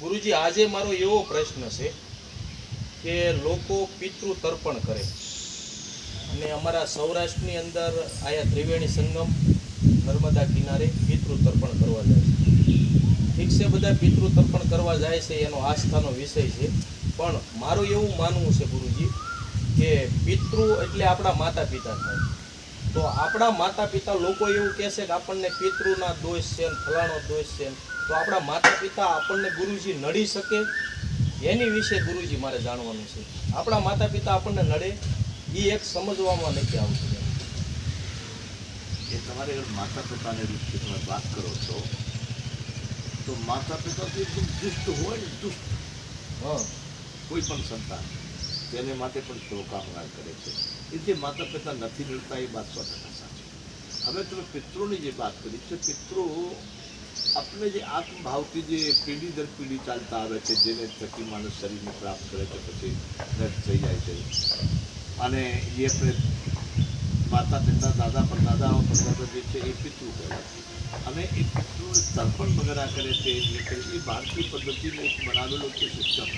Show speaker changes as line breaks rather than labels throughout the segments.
ગુરુજી, આજે મારો એવો પ્રશ્ન છે કે લોકો પિતૃ તર્પણ કરે અને અમારા સૌરાષ્ટ્રની અંદર આયા ત્રિવેણી સંગમ નર્મદા કિનારે પિતૃ તર્પણ કરવા જાય છે. ઠીક છે, બધા પિતૃ તર્પણ કરવા જાય છે, એનો આસ્થાનો વિષય છે. પણ મારું એવું માનવું છે ગુરુજી કે પિતૃ એટલે આપણા માતા પિતા થાય. તો આપણા માતા પિતા, લોકો એવું કહેશે કે આપણને પિતૃના દોષ છે ને ફલાણો દોષ છે, તો આપણા માતા પિતા આપણને ગુરુજી નડી શકે એની વિશે ગુરુજી મારે જાણવાનું છે. આપણા માતા પિતા આપણને નડે એ એક સમજવામાં નથી આવતું.
એ તમારે માતા પિતાને વિશે તમે વાત કરો છો તો માતા પિતા તો એકદમ દુષ્ટ હોય ને, દુષ્ટ
હા,
કોઈ પણ સંતાન તેને માટે પણ શુભકામના કરે છે. એ જે માતા પિતા નથી મળતા એ વાત 100% સાચી. હવે તમે પિતૃની જે વાત કરી છે, પિતૃ આપણે જે આત્મભાવથી જે પેઢી દર પેઢી ચાલતા આવે છે, જેને થકી માણસ શરીરને પ્રાપ્ત કરે છે, પછી નષ્ટ થઈ જાય છે. અને એ આપણે માતા પિતા, દાદા પરદાદાઓ પરદાદા જે છે એ પિતૃ કહેવાય. અને એ પિતૃ તર્પણ વગેરે કરે છે, જે કરે એ ભારતીય પદ્ધતિને એક બનાવેલો છે સિસ્ટમ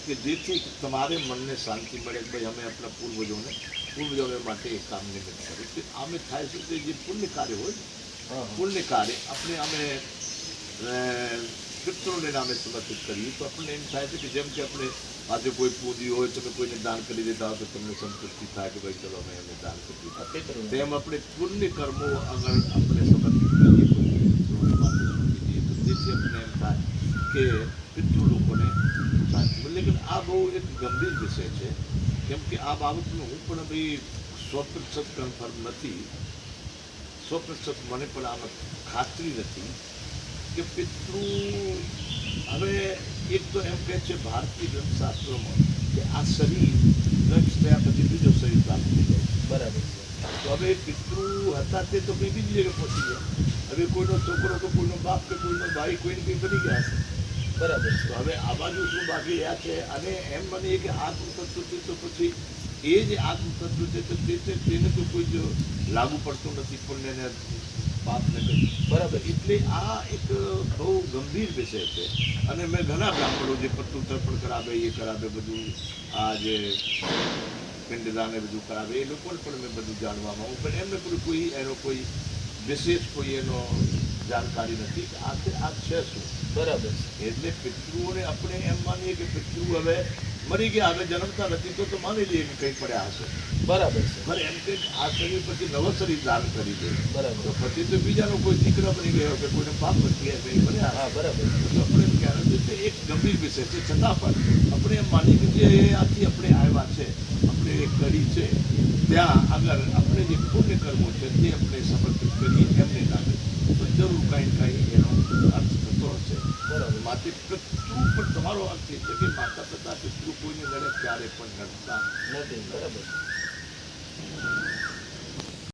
કે જેથી તમારે મનને શાંતિ મળે. ભાઈ અમે આપણા પૂર્વજોને માટે એક કામ નિમિત્ત કર્યું કે આમે થાય છે કે જે પુણ્ય કાર્ય હોય, પુણ્ય કાર્ય આપણે અમે પિતૃને નામે સમર્પિત કરીએ તો આપણને એમ થાય છે કે જેમ કે આપણે આજે કોઈ પૂજ્યું હોય, તમે કોઈને દાન કરી દેતા હોય તો તમને સંતૃપ્તિ થાય કે ભાઈ ચલો અમે એમને દાન કરી દીધું. તેમ આપણે પુણ્ય કર્મો અગર આપણે સમર્પિત કરીએ પિતૃને માટે સમર્પિત કરીએ તો જેથી આપણને એમ થાય કે પિતૃ લોકોને શાંતિ મળે. લેકિન આ બહુ એક ગંભીર વિષય છે, કેમ કે આ બાબતનું હું પણ ભાઈ 100% કન્ફર્મ નથી, 100% મને પણ આમાં ખાતરી નથી કે પિતૃ. હવે એક તો એમ કહે છે ભારતીય ગ્રંથશાસ્ત્રોમાં કે આ શરીર નષ્ટ થયા પછી બીજો શરીર પ્રાપ્ત થઈ જાય છે.
બરાબર છે.
તો હવે પિતૃ હતા તે તો કંઈ બીજી જગ્યાએ પહોંચી ગયા. હવે કોઈનો છોકરો કે કોઈનો બાપ કે કોઈનો ભાઈ કોઈને કંઈ બની ગયા છે.
બરાબર છે.
તો હવે આ બાજુ શું બાકી રહ્યા છે? અને એમ બને કે આત્મતત્વ છે તો પછી એ જે આત્મતત્વ છે તો તેને તો કોઈ જ લાગુ પડતું નથી પુણ્યને પાપને કરી.
બરાબર.
એટલે આ એક બહુ ગંભીર વિષય છે. અને મેં ઘણા બ્રાહ્મણો જે પિતૃ તર્પણ કરાવે, એ કરાવે, બધું આ જે પિંડદાન એ બધું કરાવે, એ લોકોને પણ મેં બધું જાણવામાં આવું, પણ એમને પણ કોઈ એનો કોઈ વિશેષ કોઈ એનો જાણકારી નથી કે આ છે શું.
બરાબર.
એટલે પિતૃઓને આપણે એમ માનીએ કે પિતૃ હવે મરી ગયા, હવે જન્મતા નથી તો માની લઈએ કે કંઈ પડ્યા હશે.
બરાબર છે.
પણ એમ કે આ શરીર પછી નવો શરીર દાન કરી દે,
બરાબર.
તો પછી તો બીજાનો કોઈ દીકરો બની ગયો કે કોઈને પાપ બની ગયા કંઈ પડ્યા.
હા, બરાબર.
તો આપણે એમ કહેવાનું છે એક ગંભીર વિષય છે, છતાં પણ આપણે એમ માનીએ કે જે આથી આપણે આવ્યા છે, આપણે એક કરી છે, ત્યાં આગળ આપણે જે પુણ્ય કર્મો છે તે આપણે સમર્પિત કરીએ એમને નામે તો જરૂર કાંઈ ને કાંઈ એનો અર્થ થતો હશે.
બરાબર.
માટે પિતૃ પણ તમારો અર્થ એ છે કે માતા પિતા પિતૃ કોઈને નડે ત્યારે પણ નડતા
નથી. બરાબર.